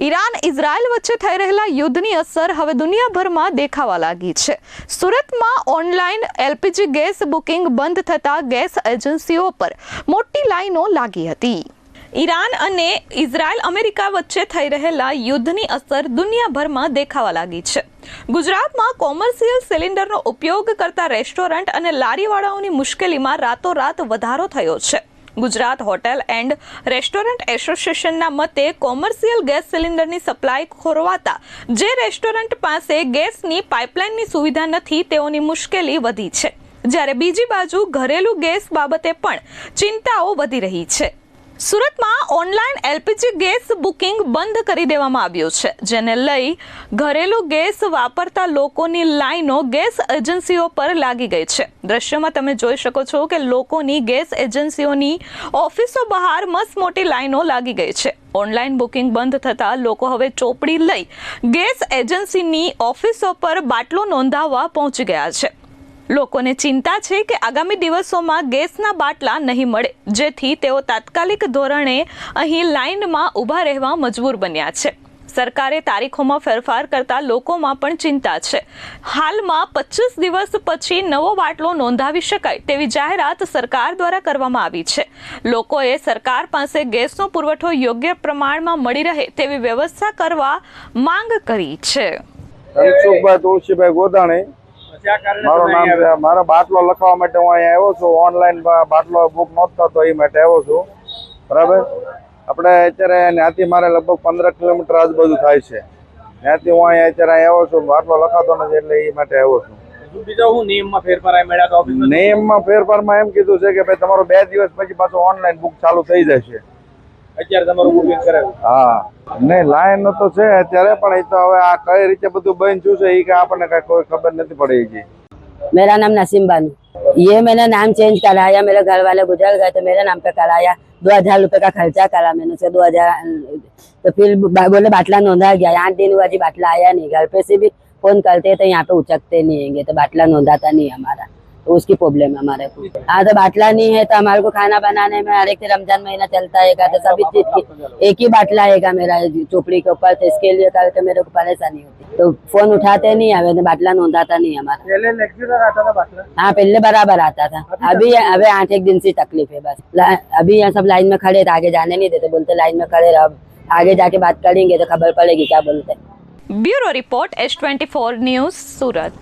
Iran Israel વચ્ચે થઈ રહેલા યુદ્ધની અસર હવે દુનિયાભરમાં દેખાવા લાગી છે। સુરતમાં ઓનલાઈન એલપીજી ગેસ બુકિંગ બંધ થતા ગેસ એજન્સીઓ પર મોટી લાઈનો લાગી હતી। ઈરાન અને ઇઝરાયલ અમેરિકા વચ્ચે થઈ રહેલા યુદ્ધની અસર દુનિયાભરમાં દેખાવા લાગી છે। ગુજરાતમાં કોમર્શિયલ સિલિન્ડરનો ઉપયોગ કરતા રેસ્ટોરન્ટ અને લારીવાળાઓની મુશ્કેલીમાં રાતોરાત વધારો થયો છે। ગુજરાત હોટેલ એન્ડ રેસ્ટોરન્ટ એસોસિએશનના મતે કોમર્શિયલ ગેસ સિલિન્ડરની સપ્લાય ખોરવાતા જે રેસ્ટોરન્ટ પાસે ગેસની પાઇપલાઇનની સુવિધા નથી તેઓની મુશ્કેલી વધી છે, જ્યારે બીજી બાજુ ઘરેલું ગેસ બાબતે પણ ચિંતાઓ વધી રહી છે। સુરતમાં ઓનલાઈન એલપીજી ગેસ બુકિંગ બંધ કરી દેવામાં આવ્યું છે, જેને લઈ ઘરેલું ગેસ વાપરતા લોકોની લાઈનો ગેસ એજન્સીઓ પર લાગી ગઈ છે। દ્રશ્યમાં તમે જોઈ શકો છો કે લોકોની ગેસ એજન્સીઓની ઓફિસો બહાર મસમોટી લાઈનો લાગી ગઈ છે। ઓનલાઈન બુકિંગ બંધ થતાં લોકો હવે ચોપડી લઈ ગેસ એજન્સીની ઓફિસો પર બાટલો નોંધાવવા પહોંચી ગયા છે। લોકોને ચિંતા છે કે આગામી દિવસોમાં ગેસના બાટલા નહીં મળે, જેથી તેઓ તાત્કાલિક ધોરણે અહીં લાઇનમાં ઊભા રહેવા મજબૂર બન્યા છે। સરકારે તારીખોમાં ફેરફાર કરતા લોકોમાં પણ ચિંતા છે। હાલમાં 25 દિવસ પછી નવો બાટલો નોંધાવી શકાય તેવી જાહેરાત સરકાર દ્વારા કરવામાં આવી છે। લોકોએ સરકાર પાસે ગેસનો પુરવઠો યોગ્ય પ્રમાણમાં મળી રહે તેવી વ્યવસ્થા કરવા માંગ કરી છે। મારું નામ છે। મારો બાટલો લખવા માટે હું અહીંયા આવ્યો છું। ઓનલાઈન બાટલો બુક નહોતો તો એ માટે આવ્યો છું, બરાબર। આપણે અત્યારે ત્યાંથી મારે લગભગ 15 કિલોમીટર આજુબાજુ થાય છે। ત્યાંથી હું અહીંયા અત્યારે આવ્યો છું, બાટલો લખાતો નથી એટલે એ માટે આવ્યો છું। બીજો હું નિયમમાં ફેરફારમાં એમ કીધું છે કે ભાઈ તમારો 2 દિવસ પછી પાછું ઓનલાઈન બુક ચાલુ થઈ જશે। અત્યારે તમારું બુકિંગ કરાવ્યું? હા, નહીં લાઈન તો છે અત્યારે, પણ એ તો હવે આ કઈ રીતે બધું બંધ થયું છે એ કે આપણને કઈ કોઈ ખબર નથી पड़ी जी। मेरा नाम नसीम बानू, ये मैंने नाम चेंज कराया, मेरे घर वाले गुजर गए तो मेरे नाम पे कराया। 2000 रुपए का खर्चा करा मैंने उसे 2000, तो फिर बोले बाटला नोंधा गया। 8 दिन हुआ जी, बाटला आया नहीं। घर पे से भी फोन करते तो यहाँ पे उचकते नहीं हैंगे, तो बाटला नोंधाता नहीं हमारा, तो उसकी प्रॉब्लम है हमारे को। हाँ, तो बाटला नहीं है तो हमारे को खाना बनाने में हर एक रमजान महीना चलता है तो सभी चीज की एक ही बाटला आएगा मेरा चोपड़ी के ऊपर, तो इसके लिए करके मेरे को परेशानी होती। तो फोन उठाते नहीं, हमें बाटला नोंधाता नहीं हमारा। पहले रेगुलर आता था बाटला? हाँ, पहले बराबर आता था। अभी 8-1 दिन से तकलीफ है बस। अभी यहाँ सब लाइन में खड़े थे, आगे जाने नहीं देते, बोलते लाइन में खड़े रहो, आगे जाके बात करेंगे तो खबर पड़ेगी क्या बोलते। ब्यूरो रिपोर्ट S24 न्यूज़, सूरत।